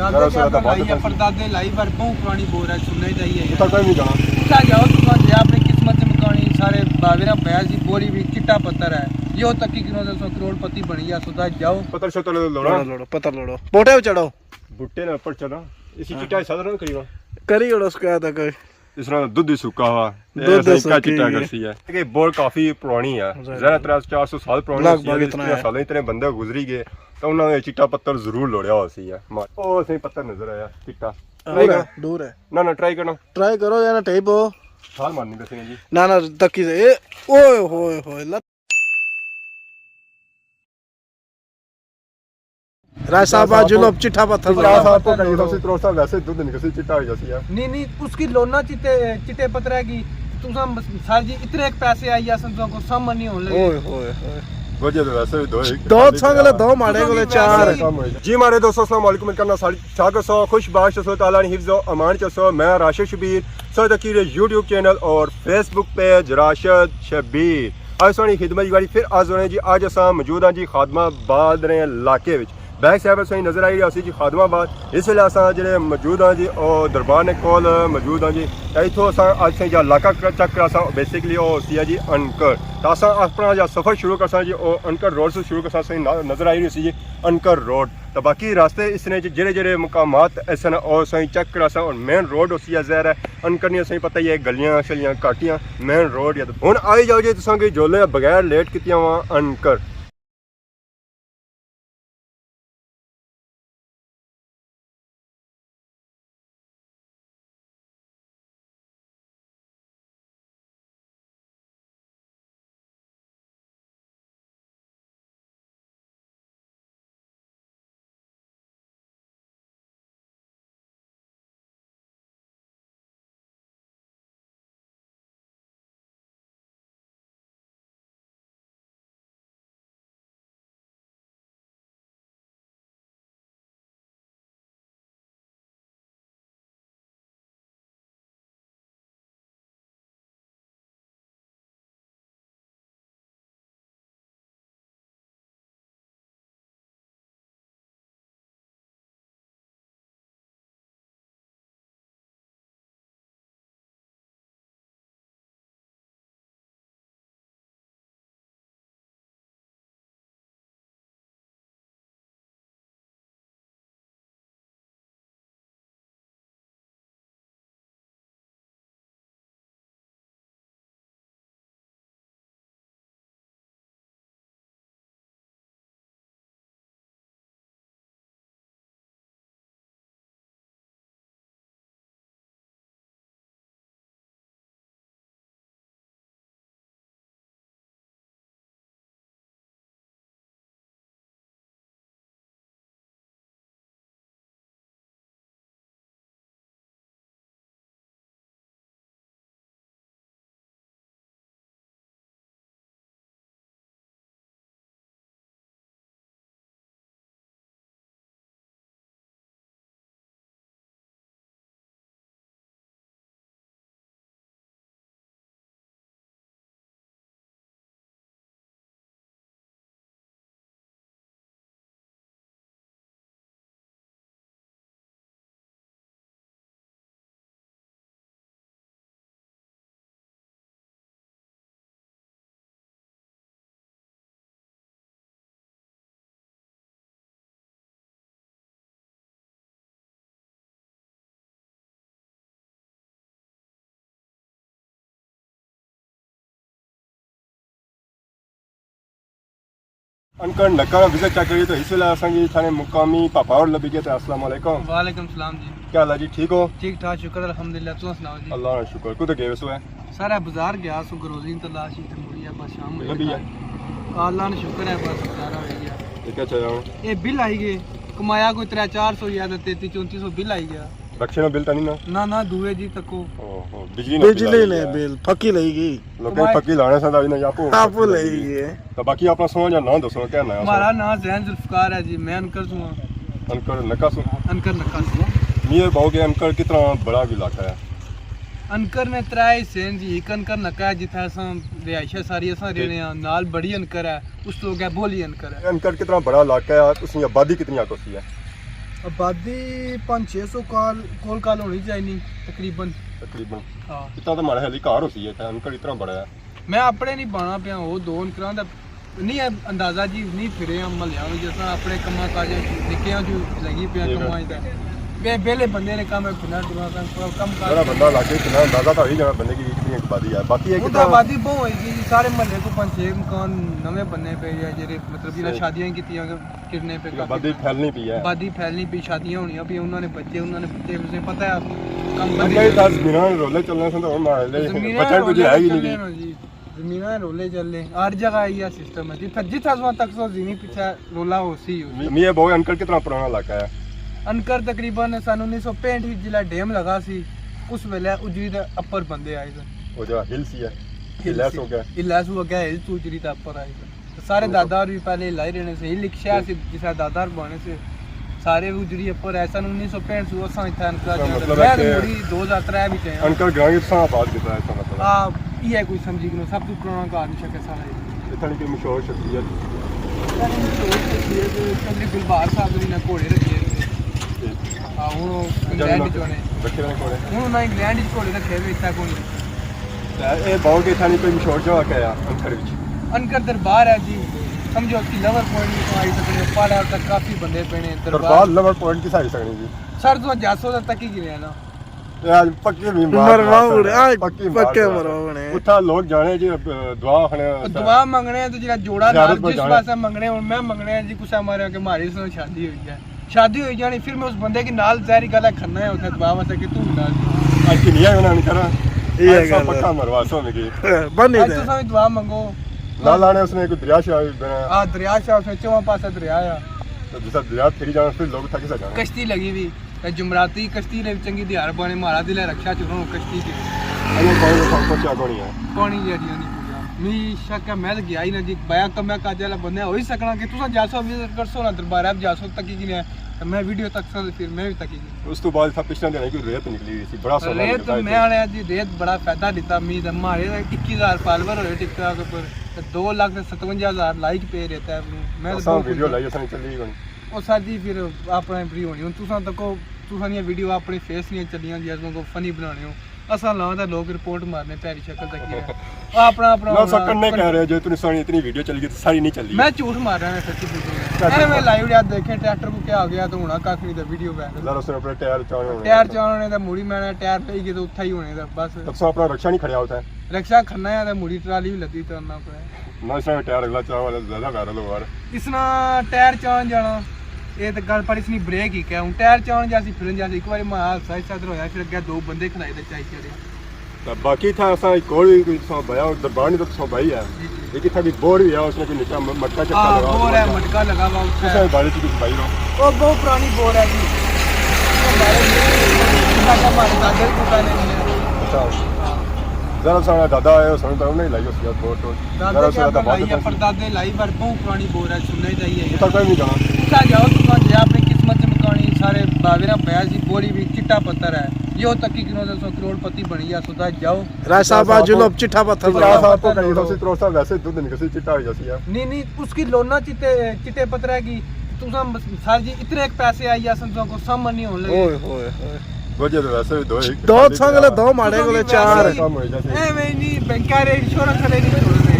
दादा क्या लाई है परदादे लाई पर बहुत पुरानी बोर है सुनने चाहिए यार कहीं नहीं जाना उठा जाओ तुम जे अपनी किस्मत से मकानी सारे बावेरा पैसी बोरी भी चिट्टा पत्थर है यो तक की किनो 100 करोड़पति बन गया सुधा जाओ पत्थर शतर लोड़ा लोड़ो पत्थर लोड़ो बोटे पे चढ़ो भुट्टे ने ऊपर चढ़ो इसी चिट्टा साधारण करियो करी ओड़ो उसका तक इस तरह दूध ही सूखा हुआ दूध इसका चिट्टा करती है कि बोर काफी पुरानी है ज्यादा 400 साल पुरानी लगभग इतना है साल इतने बंदे गुजरी गए तो उन्होंने चिट्टा पत्थर जरूर लोड़िया हो सी है ओ सही पत्थर नजर आया चिट्टा दूर है ना ट्राई करो यार टेप हो छाल मारनी दसेंगे जी ना तक्की से ए ओए होए राज साहब बाजू लो चिट्ठा पत्थर राज साहब को कहीं सबसे त्रोसा वैसे दूध निकसी चिट्टा हो जाती है नहीं उसकी लोना चिट्टे पत्थर है की तुम सर जी इतने एक पैसे आई या संतों को समझ नहीं होने लगे ओए गोजे तो वैसे भी दो संगले दो मारे गोले चार जी मारे दोस्तों अस्सलाम वालेकुम मैं करना स्वागत सो खुशबाश सो ताला ने हिफ्ज़ व अमान चसो मैं राशिद शबीर सर तकीर YouTube चैनल और Facebook पेज राशिद शबीर आज सोनी खिदमत वाली फिर आज होने जी आज असा मौजूद हां जी खादमाबाद रहे इलाके विच बैक साहब सही नजर आई रही जी खादमाबाद इस वेले असा जेडे मौजूद हां जी और दरबार ने कोल मौजूद हां जी इथों असा आज से जो इलाका चेक करा बेसिकली ओ सी है जी अनकर तो असा अपना जो सफर शुरू करसा जी ओ अनकर रोड से शुरू करसा सही नजर आई रही जी अनकर रोड तो बाकी रास्ते इसने जेडे जेडे मुकामात ऐसे न और सही चेक करा और मेन रोड उसी है ज़हर है अनकर नहीं सही पता ही है गलियां शलियां काटियां मेन रोड या तो हुण आई जाओ जी तुसां की जोले बगैर लेट कीतियां वा अनकर अनकर नक्का विजिट चेक करिए तो इस वेले असांजी थाने मुकामी पापा और लभी गए थे अस्सलाम वालेकुम वालेकुम सलाम जी क्या हाल है जी ठीक हो ठीक ठाक शुक्र अल्हम्दुलिल्लाह तुम सुनाओ जी अल्लाह का शुक्र कुछ गए वसो है सारा बाजार गया सो गरोजी तलाश ही मुड़िया बस शाम हो लभी है अल्लाह ने शुक्र है बस सारा हो गया ये क्या चाहिए ये बिल आई गए कमाया कोई 300-400 या 33-3400 बिल आई गया रक्षे बिल तो नहीं ना दुए जी तको ओहो बिजली ने बिल फकी लेगी लोगे फकी लाने से दावी ना आपू लेगी तो बाकी अपना समझ ना दसो क्या ना हमारा नाम जैन जुल्फकार है जी मैं अनकर हूं अनकर नकासू अनकर नकासू नियर बाओगे अनकर कितना बड़ा इलाका है अनकर में त्राई सेन जी एक अनकर नका है जिथा असा रिहाइशा सारी असा रहने नाल बड़ी अनकर है उस लोग है बोली अनकर है अनकर कितना बड़ा इलाका है उसकी आबादी कितनी आकोसी है आबादी 500-600 काल होनी चाहिए तकरीबन। तकरीबन इतना तो माड़ा हाली घर होती है अंकल इतना बड़ा है। मैं अपने नहीं बना पिया वो दो अंकलों का नहीं है अंदाजा जी नहीं फिरे हम महलिया में जिस तरह अपने कमा काजे निक्कियां जो लगी पिया कमाई दा वे बेले बंदे ने काम है फिरना टुरना कम मेरा बंदा लाके कितना अंदाजा तो ही जाना बंदे की कितनी आबादी है। बाकी है कि आबादी बहुत होगी सारे महल्ले को 5-6 मकान नवे बनने पे या जेरे मतलब जिन्हें शादियां कीतियां किरने पे आबादी फैलनी पई है। आबादी फैलनी पई शादियां होनियां भी उन्होंने बच्चे उसे पता है कम बंदे 10 मीनार रोले चलने से तो मार ले बच्चा कुछ है ही नहीं। जमीन रोले चल हर जगह यही सिस्टम है जिथा तक सो जीनी पीछे रोला हो सी ये बहुत अंकल कितना पुराना इलाका है। अनकर तकरीबन सन 1965 विच जिला डैम लगा सी उस वेले उजरी दे अपर बंदे आए सन वो जो हिल सी है हिलस हो गया हिल तो उजरी दे अपर आए सन तो सारे दादा भी पहले लाई रहने से हिल एक शहर से जिसा दादा बने से सारे उजरी अपर है सन 1965 से वो सा था अनकर मैं 2003 भी थे अंकल गांव के साथ बात करता है इसका मतलब हां ये कोई समझी कि सब तो पुराना का नहीं सके सारा इतनी की मशहूर शख्सियत चंद्री गुलबार साहब ने घोड़े रखे हां वो इंग्लैंड चोने रखे ने घोड़े ਹੁਣ ਨਾ ਇੰਗਲੈਂਡ ਵਿੱਚ ਘੋੜੇ ਰੱਖੇ ਵੇ ਇੱਥੇ ਕੋਈ ਇਹ ਬਹੁਤ ਕਿ ਥਾਨੀ ਕੋਈ ਮਸ਼ਹੂਰ ਜਗ੍ਹਾ ਹੈ ਅੰਕਰ ਵਿੱਚ ਅਨਕਰ ਦਰਬਾਰ ਹੈ ਜੀ ਸਮਝੋ ਕਿ ਲਵਰ ਪੁਆਇੰਟ ਤੋਂ ਆਈ ਸਕਦੇ ਪਾੜਾ ਤੱਕ ਕਾਫੀ ਬੰਦੇ ਪੈਣੇ ਦਰਬਾਰ ਲਵਰ ਪੁਆਇੰਟ ਕੀ ਸਾਰੀ ਸਕਣੀ ਜੀ ਸਰ ਤੋਂ ਜਾਸੋ ਤੱਕ ਹੀ ਗਿਰਿਆ ਨਾ यार पक्के भी मरवाउड़े पक्के मरवाउड़े उठा लोग जाने जी दुआ खने दुआ मंगने तो जेड़ा जोड़ा नाल जिस पासे मंगने और मैं मंगने जी कुछ हमारे के हमारी से शादी हुई है शादी हुई जानी फिर मैं उस बंदे की नाल ज़ाहिर गल है खन्ना है उसे दुआ वास्ते कि तू नाल आज की निया बनानी करा ये सब पक्का मरवा सो में की बनी दे तो दुआ मंगो ना लाने उसने एक दरिया शाह बना हां दरिया शाह से चौवा पासे दरिया है तो जिस दरिया फिर जाना फिर लोग थक सके कश्ती लगी हुई जुमराती कश्ती ने चंगी दिहाड़ बने मारा दिले रक्षा चुनो कश्ती के अरे कोई सब कुछ आ कोनी है कोनी यार नहीं पूजा मी शक मैं तो गया ही ना जी बाया तो मैं काजला बंदे हो ही सकना कि तुसा जासो विजिट करसो ना दरबार अब जासो तक की ने मैं वीडियो तक से फिर मैं भी तक की उस तो बाद था पिछले दिन की रेत निकली हुई थी बड़ा सोना रेत मैं आने जी रेत बड़ा फायदा देता मी हमारे 21000 फॉलोवर हो टिकटॉक पर 2,57,000 लाइक पे रहता है मैं तो वीडियो लाई असने चली गई ਉਹ ਸਾਡੀ ਫਿਰ ਆਪਣੇ ਫਰੀ ਹੋਣੀ ਹੁਣ ਤੁਸੀਂ ਤੱਕੋ ਤੁਸੀਂ ਦੀਆਂ ਵੀਡੀਓ ਆਪਣੇ ਫੇਸ ਦੀਆਂ ਚੱਲੀਆਂ ਜੀ ਅਸਾਂ ਕੋ ਫਨੀ ਬਣਾਉਣੇ ਹੋ ਅਸਾਂ ਲਾਉਂਦਾ ਲੋਕ ਰਿਪੋਰਟ ਮਾਰਨੇ ਪਿਆਰੀ ਸ਼ਕਲ ਤੱਕ ਹੀ ਆਪਣਾ ਨਾ ਸਕਣ ਨੇ ਕਹਿ ਰਹੇ ਜੋ ਤੂੰ ਸਾਰੀ ਇਤਨੀ ਵੀਡੀਓ ਚੱਲ ਗਈ ਸਾਰੀ ਨਹੀਂ ਚੱਲੀ ਮੈਂ ਝੂਠ ਮਾਰ ਰਿਹਾ ਮੈਂ ਸੱਚੀ ਵੀਡੀਓ ਐਵੇਂ ਲਾਈਵ ਯਾਦ ਦੇਖੇ ਟਰੈਕਟਰ ਕੋ ਕੀ ਹੋ ਗਿਆ ਤਾਂ ਹੁਣਾ ਕੱਖ ਨਹੀਂ ਤਾਂ ਵੀਡੀਓ ਬੈਕ ਲਾ ਰਸੋ ਆਪਣੇ ਟਾਇਰ ਚਾਉਣੇ ਦਾ ਮੂੜੀ ਮੈਨੇ ਟਾਇਰ ਪਈ ਗਏ ਤਾਂ ਉੱਥਾ ਹੀ ਹੋਣੇ ਦਾ ਬਸ ਤਬ ਸੋ ਆਪਣਾ ਰਕਸ਼ਾ ਨਹੀਂ ਖੜਿਆ ਹੋਤਾ ਹੈ रक्षा खन्ना है तो मुड़ी ट्राली भी लदी तो ना पे ना इसमें टायर अगला चाव वाला ज्यादा वायरल हो रहा इसना टायर चान जाना ये तो गल पर इसनी ब्रेक ही क्या हूं टायर चान जैसी फिरन जैसी एक बार मैं साइड साइड होया फिर अगे दो बंदे खड़ाए थे चाय चढ़े तो बाकी था ऐसा एक और भी सो भया दरबार नहीं तो सो भाई है लेकिन था भी बोर भी है उसमें कोई नीचे मटका चक्का लगा बोर है मटका लगा हुआ उसमें बारिश की भाई रो वो बहुत पुरानी बोर है जी हमारे दादा को पहले अच्छा जरा सा दादा है सुन तो नहीं लाई उसके बोर तो दादा से दादा बहुत परदादे लाई पर बहुत पुरानी बोर है सुनने चाहिए तो कोई नहीं जाना उठा जाओ दुकान जे अपनी किस्मत में मकानी सारे बावेरा पया जी बोरी भी चिट्टा पत्थर है यो तक की किनो 100 करोड़पति बन गया सुधा जाओ राय साहब जुलब चिट्ठा पत्थर साहब को कहीं सबसे करोड़ सा वैसे दूध निकसी चिट्टा हो जैसी है नहीं उसकी लोना चिट्टे पत्थर है की तुसा सर जी इतने एक पैसे आई या संतों को समझ नहीं होने लगे ओए होए गोजे तो वैसे भी दो संगले दो माड़े कोले चार काम हो जैसे एवे नहीं बैंक रे इंश्योरेंस वाले नहीं छोड़ते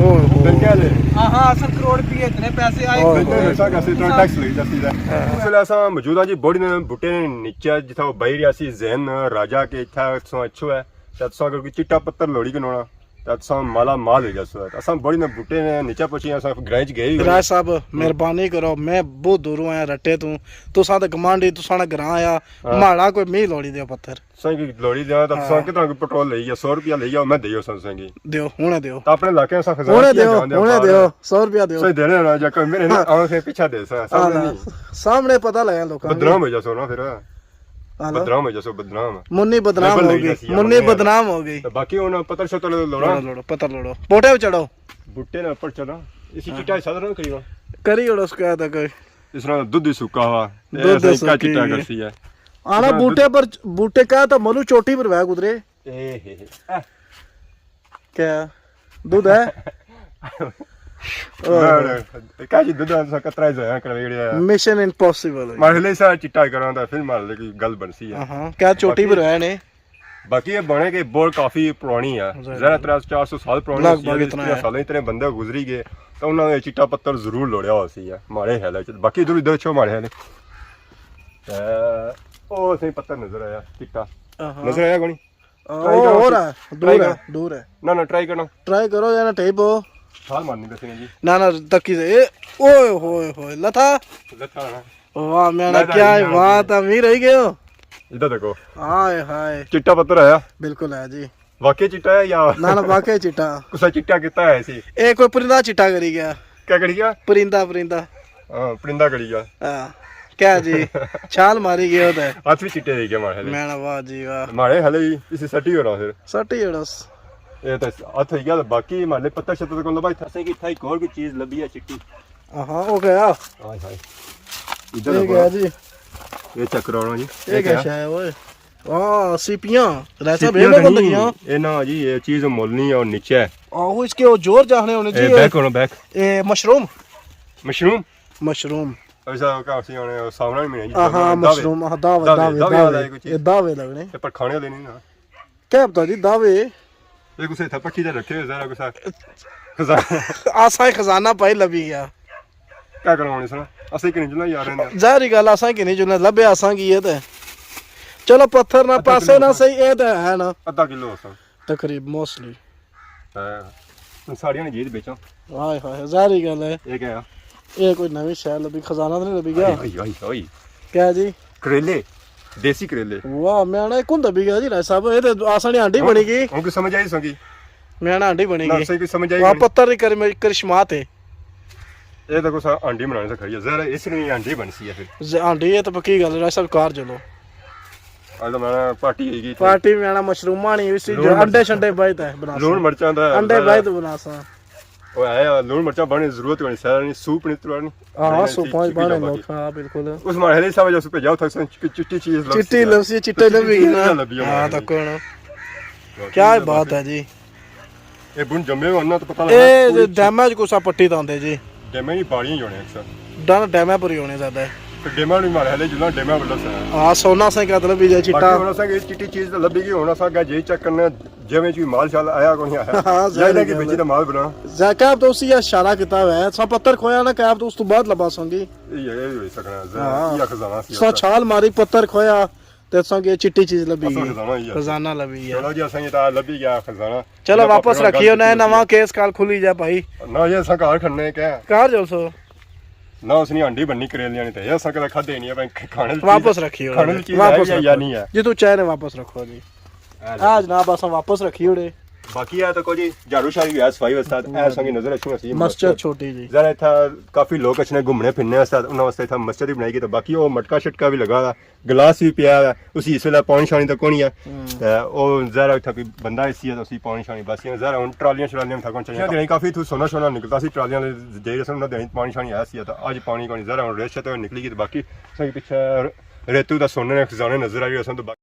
ओए बैंक वाले हां 80 करोड़ रुपए इतने पैसे आए पैसा कैसे तो टैक्स ले जैसी है उसले ऐसा मौजूदा जी बॉडी ने बूटे ने नीचे जिथा बाई रियासी जैन राजा के इथा सो अच्छो है तत सो अगर चिट्टा पत्थर लोड़ी के नोना तत सो माला माल हो जैसो असा बॉडी ने बूटे ने नीचे पहुंची असा ग्रांच गई राय साहब मेहरबानी करो मैं बहुत दूरों आया रट्टे तू तुसा ते कमांडी तुसा ने ग्रां आया माड़ा कोई मी लोड़ी दे पत्थर संगी लोड़ी दे तब सो कितना पेट्रोल ले गया 100 रुपया ले गया मैं देयो संगी दियो हुने दियो तो अपने इलाके सा खजाना हुने दियो 100 रुपया दियो सही देने ना जा कोई मेरे आंख से पीछे दे सामने पता लगा लोग बदनाम हो जासो ना फिर बदनाम हो जैसे बदनाम मुन्नी बदनाम हो गई मुन्नी बदनाम हो गई बाकी उन पत्थर से तो लोड़ा लोड़ो पत्थर लोड़ो पोटे पे चढ़ो बुट्टे ने ऊपर चढ़ा इसी चिट्टा साधारण करियो करी ओड़ो उसका तक इस तरह दूध सूखा हुआ दूध का चिट्टा करती है आना बूटे पर बूटे का तो मनु चोटी पर वह गुजरे ए क्या दूध है ਕਾਜੀ ਦੁੱਧਾਂ ਦਾ ਕਤਰਾ ਜਾ ਕਰਵੇੜਿਆ ਮਿਸ਼ਨ ਇੰਪੋਸੀਬਲ ਮਾਰਲੇ ਸਾ ਚਿੱਟਾ ਕਰਾਂਦਾ ਫਿਰ ਮਾਰ ਲੈ ਕੋਈ ਗੱਲ ਬਣਸੀ ਆ ਹਾਂ ਕਿਆ ਚੋਟੀ ਪਰ ਆਏ ਨੇ ਬਾਕੀ ਇਹ ਬਣੇ ਕਿ ਬਹੁਤ ਕਾਫੀ ਪੁਰਾਣੀ ਆ ਜ਼ਰਾ 400 ਸਾਲ ਪੁਰਾਣੀ ਲਗਭਗ ਇਤਨਾ ਹੈ ਸਾਲਾਂ ਇਤਨੇ ਬੰਦੇ ਗੁਜ਼ਰੀ ਗਏ ਤਾਂ ਉਹਨਾਂ ਨੇ ਚਿੱਟਾ ਪੱਤਰ ਜ਼ਰੂਰ ਲੋੜਿਆ ਹੋਇਆ ਸੀ ਮਾਰੇ ਹੈ ਬਾਕੀ ਇਧਰ ਇਧਰ ਚੋ ਮਾਰੇ ਨੇ ਉਹ ਸਹੀ ਪੱਤਰ ਨਜ਼ਰ ਆਇਆ ਚਿੱਟਾ ਨਜ਼ਰ ਆਇਆ ਕੋਣੀ ਹੋਰ ਦੂਰ ਹੈ ਨਾ ਟਰਾਈ ਕਰੋ ਯਾਰ ਟੇਪੋ ਸਾਲ ਮਾਰਨੀ ਦੱਸਣੀ ਜੀ ਨਾ ਤੱਕੀ ਦੇ ਓਏ ਹੋਏ ਲਥਾ ਲੱਥਾ ਵਾਹ ਮੈਂ ਕਿਆ ਬਾਤ ਆ ਮੀ ਰਹੀ ਗਏ ਹੋ इधर देखो हाय हाय चिट्टा पत्थर आया बिल्कुल है जी वाकई चिट्टा है या ना वाकई चिट्टा कुछ चिट्टा कितना है इसी ए कोई परिंदा चिट्टा करी गया क्या करी गया परिंदा हां परिंदा करी गया हां क्या जी छाल मारी गया होता है हाथ भी चिट्टे दे गया मारे मैं वाह जी वाह मारे हले इसी सटी हो रहा फिर सटी होड़स ये तो हाथ हो गया बाकी माले पत्थर छत को भाई थसे की था एक और कोई चीज लभी है चिट्टी हां हो गया हाय हाय इधर ये गया जी ये चेक कराना जी ये क्या है ओए वाह सीपियां रैसा बेलो बंदियां ये ना जी ये चीज मोलनी और नीचे है आहो इसके वो जोर जाने होने जी बैक होना बैक ए मशरूम ऐसा का सी होने सामने में जी हां मशरूम दावे लगने ये पर खाने देनी ना क्या बता जी दावे ये कुछ था पट्टी दे रखे जरा कुछ खजाना आसा खजाना पाई लभी गया क्या करवाने सना असली कि नहीं जुना यार ने जारी गल आसा कि नहीं जुना लबे आसा की ये ते चलो पत्थर ना पासे ना सही ये ते है ना आधा किलो होसा तकरीब मोस्टली है साड़ियां ने जीत बेचो हाय हाय जारी गल है ये क्या ये कोई नवी शय लभी खजाना तो नहीं लभी गया ओए क्या जी करेले देसी करेले वाह मैं ना कौन दबी गया जी राय साहब ये तो आसानी आंटी बनी गई उनको समझ आई संगी मैं ना आंटी बनी ना गई सही समझ आई वहां पत्थर करिश्मा थे ये तो कुछ आंटी बनाने से खड़ी है जरा इसलिए आंटी बनसी है फिर आंटी ये तो पक्की गल राय साहब कार चलो आज तो मैंने पार्टी की थी पार्टी में ना मशरूम आनी इसी जो अंडे शंडे बाइत है बना लूण मिर्चा दा अंडे बाइत बना सा ओ आया लूण मिर्चा बने जरूरत होनी सारा नहीं सूप नहीं तुरानी हां सूप पांच बने लोग हां बिल्कुल उस मारे हेले साहब जो पे जाओ थक चिट्टी चीज लग चिट्टी लवसी चिट्टे लवी ना हां तो कौन क्या बात है जी ये बुन जम्मे होना तो पता लगा ये डैमेज को सा पट्टी तांदे जी डेमे ही बाड़ियां जोने अक्सर डन डैमे पर ही होने ज्यादा है तो डेमा नहीं मारे हेले जुना डेमा बड़ा सा हां सोना से का मतलब ये चिट्टा होना सा ये चिट्टी चीज तो लबी की होना सा जे चेक करने जेमे जी माल शाल आया को नहीं आया हां जाने के बीच माल बना जैकब तो उसी इशारा किताब है सब पत्थर खोया ना कैब तो उस तो बाद लबा संगी ये हो सकना या खजाना सी सो छाल मारी पत्थर खोया ते संगे चिट्टी चीज लबी खजाना लबी है चलो जी असं ता लबी गया खजाना चलो वापस रखियो ना नवा केस काल खुली जा भाई ना ये सरकार खन्ने क्या कार जो सो ना उसने अंडी बननी करेलियां नहीं थे ये सकला खादे नहीं है खाने वापस रखियो वापस या नहीं है जी तू चाहे वापस रखो जी आज ना बस वापस रखियो रे बाकी है तो को जी झाड़ू शाही है सफाई वास्ते ऐ संगी नजर अच्छी सी मस्जिद छोटी जी जरा था काफी लोग अच्छे घूमने फिरने वास्ते उन वास्ते था मस्जिद भी बनाई गई तो बाकी वो मटका शटका भी लगा गिलास भी पिया है उसी इस वेले पानी शानी तक कोनी है ते ओ जरा था कोई बंदा इसी है तो उसी पानी शानी बस ये जरा उन ट्रालियां शरालियां था कोन चाहिए देनी काफी तू सोना सोना निकलता सी ट्रालियां दे रहे ना देनी पानी शानी है सी तो आज पानी कोनी जरा रेश तो निकली गई तो बाकी संगी पीछे रेतू दा सोने ने खजाने नजर आ रही है तो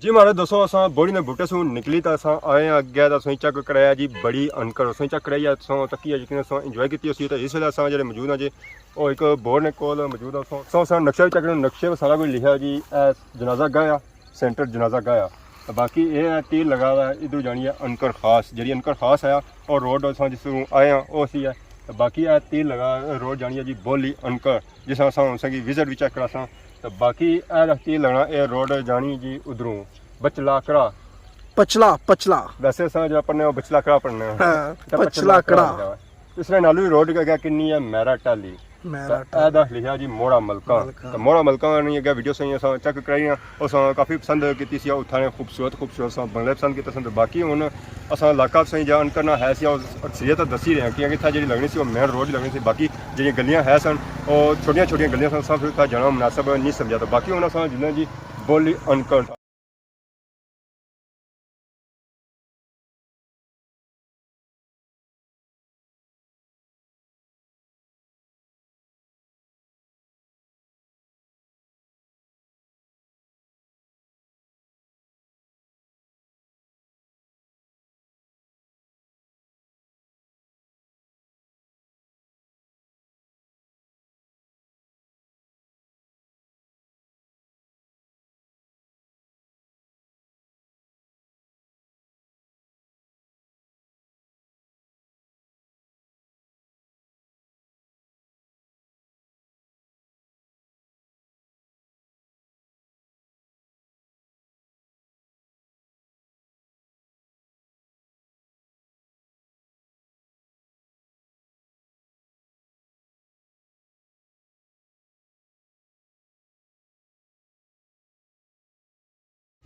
जी मारे दोस्तों असां बोड़ी ने बूटे से निकली तो असां आए अगे तो असां चेक कराया जी बड़ी अनकर असां चेक कराई असां तकी यकीन असां इंजॉय की इस वेले असां जेह्ड़े मौजूद हैं जी और एक बोर्ड ने कोल मौजूद है असां नक्शा भी चेक करो नक्शे में सारा कुछ लिखा जी जनाजा गाया सेंटर जनाजा गाया तो बाकी ये है तीर लगा हुआ है इधर जानी है अनकर खास जी अनकर खास है और रोड असां जिसमें आए हैं वो सी है तो बाकी है तीर लगा रोड जानी है जी बोली अनकर जिस असां उसकी विजिट भी चेक करा तो बाकी तीर लगना ये रोड जानी जी उधरों बचला कड़ा पचला वैसे असां जो पढ़ने बचला कड़ा पढ़ने पचला कड़ा इसने नालू रोड का किन्नी है मैरा टाली ऐदा लिखा जी मोड़ा मलका तो मोड़ा मलका ने अगे वीडियो सही असां चेक कराई और काफ़ी पसंद की सी उत्थां ने खूबसूरत असां बंगले पसंद किए सन बाकी हुण असां इलाका सही जान करना है सी अक्सरियत दसी रहे कि इत्थै जी लगनी सी मेन रोड लगनी सी बाकी जी गलियां है सन और छोटियां छोटियां गलियां सन असां फिर जाना मुनासिब नहीं समझा तो बाकी हुण असां जिन्हें जी बोली अनकर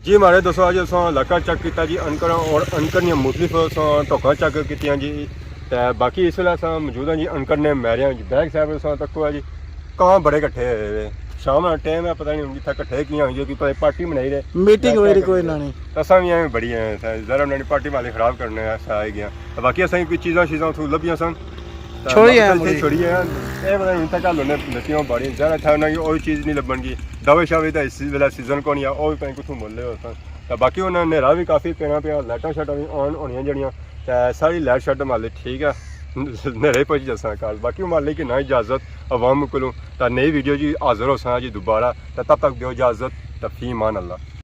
जी हमारे दोस्तों अज अस इलाका चेक किया जी अनकर और अनकर ने मुख्तलिफ ढोका चेक की जी तो बाकी इस वेले अस मौजूद हैं जी अनकर ने मैरिया जी बैग साहब तको है जी कहाँ बड़े कट्ठे हुए शाम का टाइम है पता नहीं इतना कट्ठे किया हुई कि पार्टी बनाई रहे मीटिंग हो रही कोई ना नहीं असा भी एवं बड़ी है जरा उन्होंने पार्टी वाले खराब करने आई गया तो बाकी असें कोई चीज़ां उथू लभियां सन छोड़िए ये पता नहीं इतना गल उन्हें दसियां बड़ी जरा था उन्हें वही चीज़ नहीं लभन की दवे शावे तो इस वेले सीजन को नहीं आ वो भी कहीं कुछ मुल्ले हो सन तो बाकी उन्हें न्हेरा भी काफ़ी पेना पे लाइटां शाइटां भी ऑन होनियां जड़ियां तो सारी लाइट शाइट माले ठीक है न्हेरे पहुँच जसा कल बाकी माले की ना इजाजत अवाम को नई वीडियो जी हाजिर हो सा जी दोबारा तब तक दो इजाजत तफी मान अल्लाह।